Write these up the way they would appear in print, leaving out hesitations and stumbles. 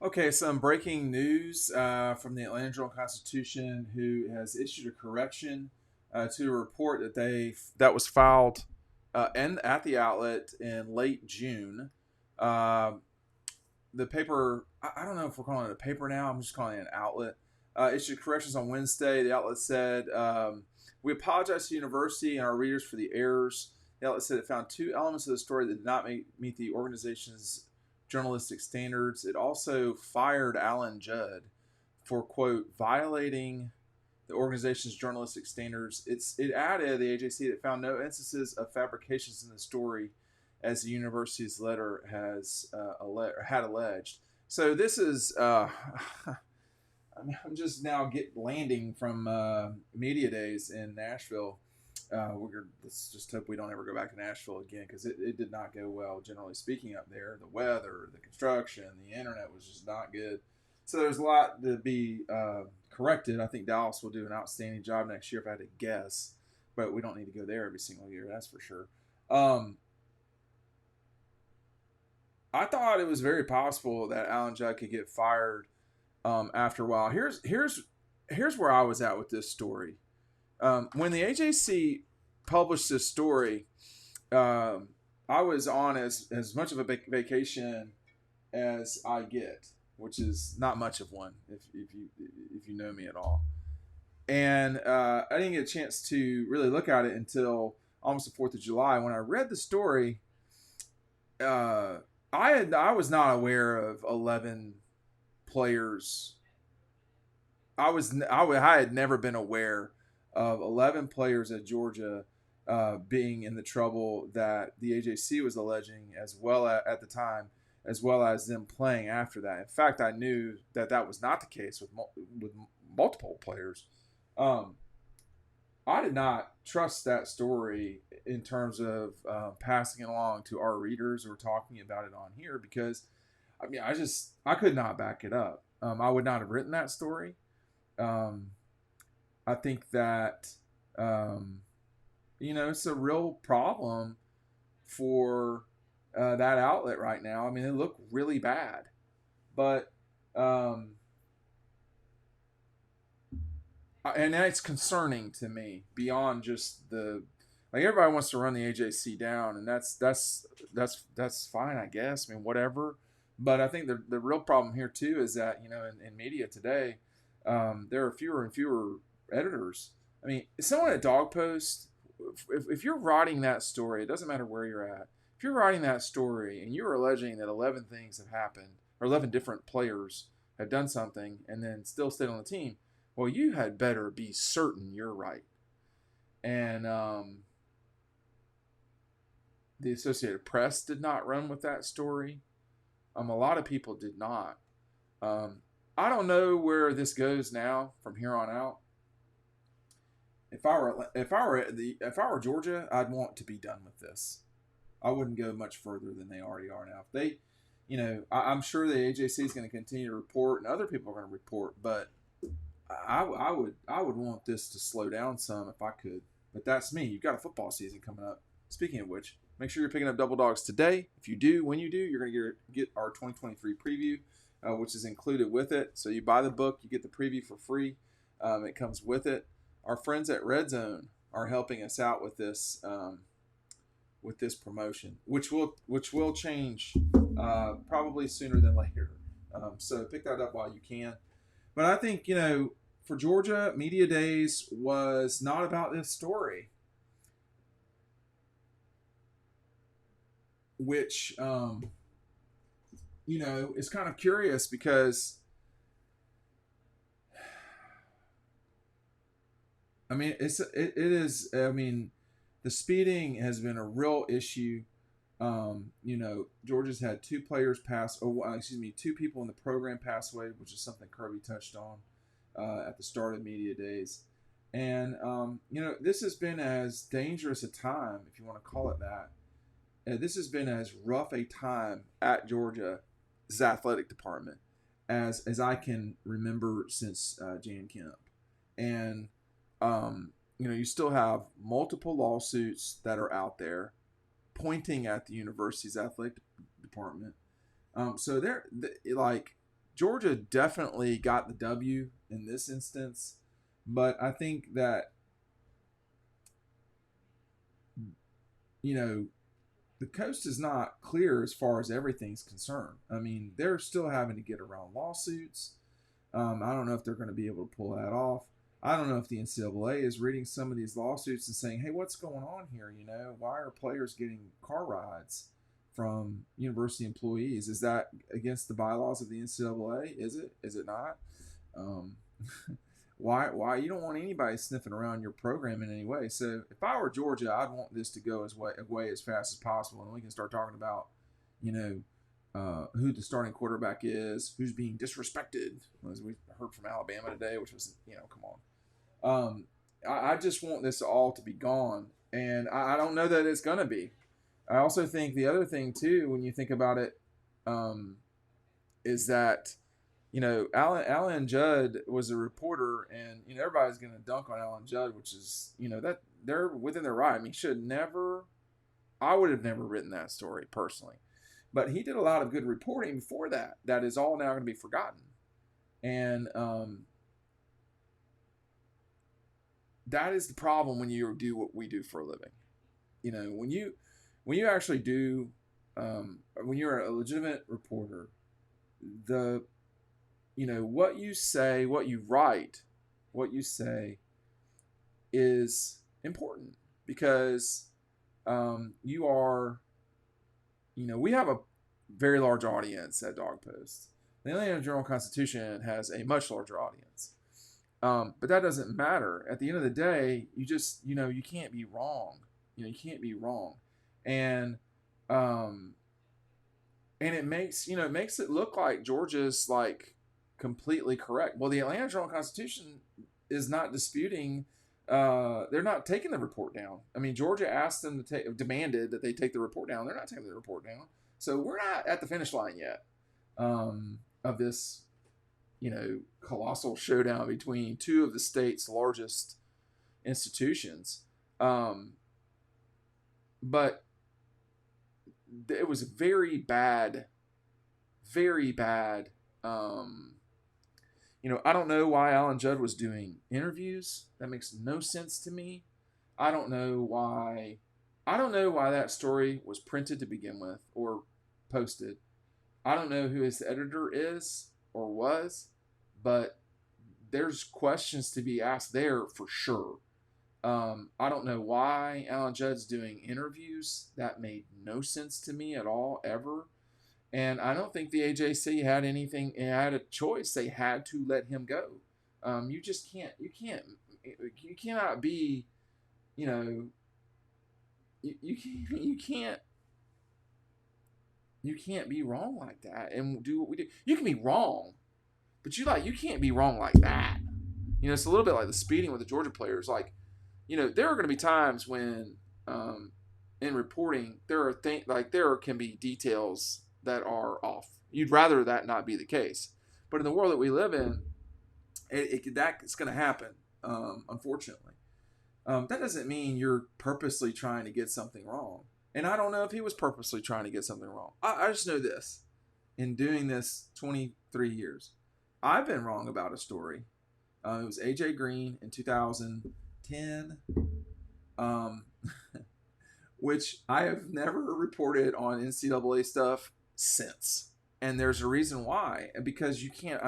Okay, some breaking news from the Atlanta Journal-Constitution, who has issued a correction to a report that was filed at the outlet in late June. Uh, the paper, I don't know if we're calling it a paper now. I'm just calling it an outlet. Issued corrections on Wednesday. The outlet said, "We apologize to the university and our readers for the errors." The outlet said it found two elements of the story that did not meet the organization's journalistic standards. It also fired Alan Judd for, quote, violating the organization's journalistic standards. It added, the AJC, that found no instances of fabrications in the story, as the university's letter had alleged. So this is, I'm just now landing from media days in Nashville. Let's just hope we don't ever go back to Nashville again, because it did not go well, generally speaking, up there. The weather, the construction, the internet was just not good. So there's a lot to be corrected. I think Dallas will do an outstanding job next year, if I had to guess. But we don't need to go there every single year, that's for sure. I thought it was very possible that Alan Judd could get fired after a while. Here's where I was at with this story. When the AJC published this story, I was on as much of a vacation as I get, which is not much of one if you know me at all. And I didn't get a chance to really look at it until almost the 4th of July. When I read the story, I was not aware of 11 players. I had never been aware of 11 players at Georgia being in the trouble that the AJC was alleging, as well at the time, as well as them playing after that. In fact, I knew that was not the case with multiple players. I did not trust that story in terms of passing it along to our readers or talking about it on here, because I could not back it up. I would not have written that story. I think that it's a real problem for that outlet right now. I mean, they look really bad, but and it's concerning to me beyond just everybody wants to run the AJC down, and that's fine, I guess. I mean, whatever. But I think the real problem here too is that in media today, there are fewer and fewer editors. I mean, someone at Dog Post, if you're writing that story, it doesn't matter where you're at. If you're writing that story and you're alleging that 11 things have happened, or 11 different players have done something and then still stayed on the team, well, you had better be certain you're right. And the Associated Press did not run with that story. A lot of people did not. I don't know where this goes now from here on out. If I were Georgia, I'd want to be done with this. I wouldn't go much further than they already are now. If they, I'm sure the AJC is going to continue to report, and other people are going to report, but I would want this to slow down some if I could. But that's me. You've got a football season coming up. Speaking of which, make sure you're picking up Double Dogs today. If you do, when you do, you're going to get our 2023 preview, which is included with it. So you buy the book, you get the preview for free. It comes with it. Our friends at Red Zone are helping us out with this promotion, which will change probably sooner than later. So pick that up while you can. But I think for Georgia, Media Days was not about this story, which is kind of curious, because I mean it is. I mean, the speeding has been a real issue. Georgia's had two people in the program pass away, which is something Kirby touched on at the start of Media Days. And, this has been as dangerous a time, if you want to call it that. This has been as rough a time at Georgia's athletic department as I can remember since Jan Kemp. And, you still have multiple lawsuits that are out there pointing at the university's athletic department. So Georgia definitely got the W in this instance, but I think that, you know, the coast is not clear as far as everything's concerned. I mean, they're still having to get around lawsuits. I don't know if they're going to be able to pull that off. I don't know if the NCAA is reading some of these lawsuits and saying, "Hey, what's going on here? You know, why are players getting car rides from university employees? Is that against the bylaws of the NCAA? Is it? Is it not? Um, why you don't want anybody sniffing around your program in any way? So if I were Georgia, I'd want this to go away as fast as possible, and we can start talking about, you know, who the starting quarterback is, who's being disrespected, as we heard from Alabama today, which was, come on. I just want this all to be gone, and I don't know that it's going to be. I also think the other thing, too, when you think about it, is that, Alan Judd was a reporter, and, everybody's going to dunk on Alan Judd, which is, that they're within their right. I mean, I would have never written that story personally. But he did a lot of good reporting before that. That is all now going to be forgotten. And that is the problem when you do what we do for a living. When you actually do, when you're a legitimate reporter, what you say, what you write, what you say is important, because you are, we have a very large audience at Dog Post. The Atlanta Journal-Constitution has a much larger audience. But that doesn't matter. At the end of the day, you just, you can't be wrong. You can't be wrong. And it makes it look like Georgia's like completely correct. Well, the Atlanta Journal-Constitution is not disputing. They're not taking the report down. I mean, Georgia asked them to demanded that they take the report down. They're not taking the report down. So we're not at the finish line yet of this, colossal showdown between two of the state's largest institutions. But it was very bad. I don't know why Alan Judd was doing interviews. That makes no sense to me. I don't know why that story was printed to begin with or posted. I don't know who his editor is or was, but there's questions to be asked there for sure. I don't know why Alan Judd's doing interviews. That made no sense to me at all, ever. And I don't think the AJC had a choice. They had to let him go. You cannot be, you can't be wrong like that and do what we do. You can be wrong, but you can't be wrong like that. It's a little bit like the speeding with the Georgia players. Like, there are going to be times when, in reporting, there can be details that are off. You'd rather that not be the case, but in the world that we live in, that's going to happen. Unfortunately, that doesn't mean you're purposely trying to get something wrong. And I don't know if he was purposely trying to get something wrong. I just know this. In doing this 23 years, I've been wrong about a story. It was AJ Green in 2010, which I have never reported on NCAA stuff since. And there's a reason why. Because you can't,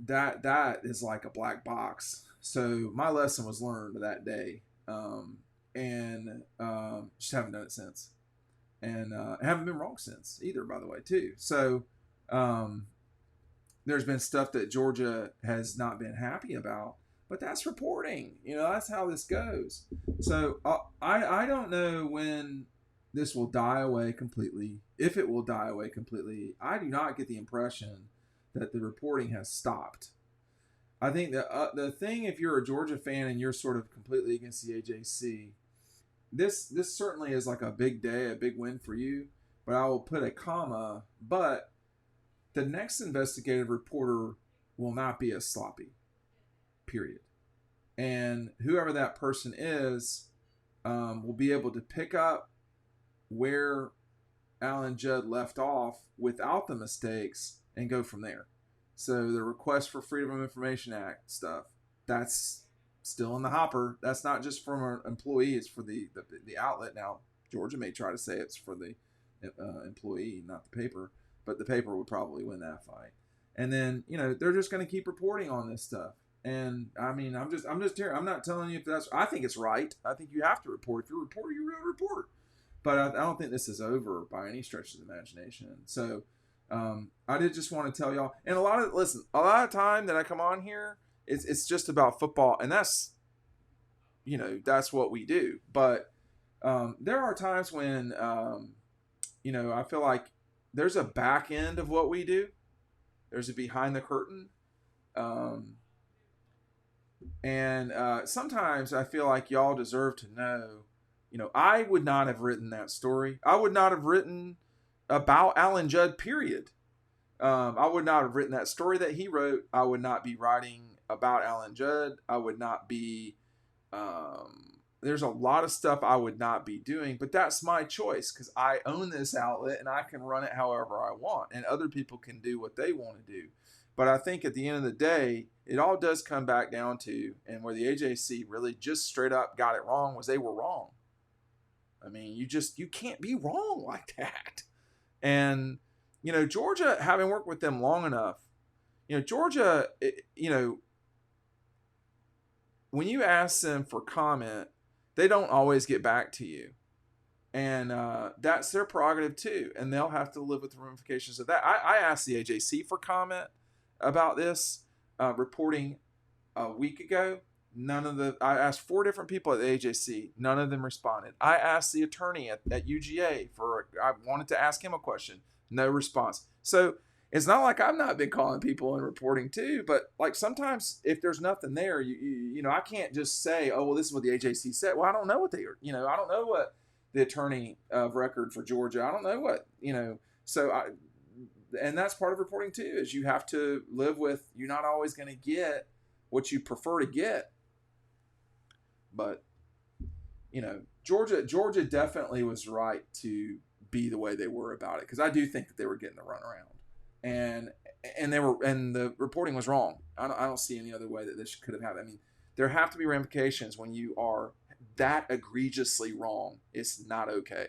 that is like a black box. So my lesson was learned that day. Just haven't done it since. And I haven't been wrong since either, by the way, too. So there's been stuff that Georgia has not been happy about, but that's reporting. That's how this goes. So I don't know when this will die away completely, if it will die away completely. I do not get the impression that the reporting has stopped. I think that the thing, if you're a Georgia fan and you're sort of completely against the AJC, this certainly is like a big day, a big win for you. But I will put a comma. But the next investigative reporter will not be as sloppy. Period. And whoever that person is will be able to pick up where Alan Judd left off without the mistakes and go from there. So the request for Freedom of Information Act stuff, that's still in the hopper. That's not just from an employee; it's for the outlet. Now Georgia may try to say it's for the employee, not the paper, but the paper would probably win that fight. And then they're just going to keep reporting on this stuff. And I mean, I'm just here. I'm not telling you if that's. I think it's right. I think you have to report. If you report, you really report. But I don't think this is over by any stretch of the imagination. So I did just want to tell y'all. And a lot of time that I come on here, it's just about football, and that's what we do. But there are times when I feel like there's a back end of what we do. There's a behind the curtain. And sometimes I feel like y'all deserve to know. I would not have written that story. I would not have written about Alan Judd, period. I would not have written that story that he wrote. I would not be writing about Alan Judd. I would not be... there's a lot of stuff I would not be doing, but that's my choice because I own this outlet and I can run it however I want, and other people can do what they want to do. But I think at the end of the day, it all does come back down to, and where the AJC really just straight up got it wrong, was they were wrong. I mean, you can't be wrong like that. And, Georgia, having worked with them long enough, Georgia, when you ask them for comment, they don't always get back to you. And that's their prerogative too. And they'll have to live with the ramifications of that. I asked the AJC for comment about this reporting a week ago. I asked 4 different people at the AJC. None of them responded. I asked the attorney at UGA I wanted to ask him a question. No response. So it's not like I've not been calling people and reporting too, but like sometimes if there's nothing there, I can't just say, oh, well, this is what the AJC said. Well, I don't know what I don't know what the attorney of record for Georgia, I don't know what, and that's part of reporting too, is you have to live with, you're not always going to get what you prefer to get. But, Georgia definitely was right to be the way they were about it, because I do think that they were getting the runaround, and the reporting was wrong. I don't see any other way that this could have happened. I mean, there have to be ramifications when you are that egregiously wrong. It's not okay.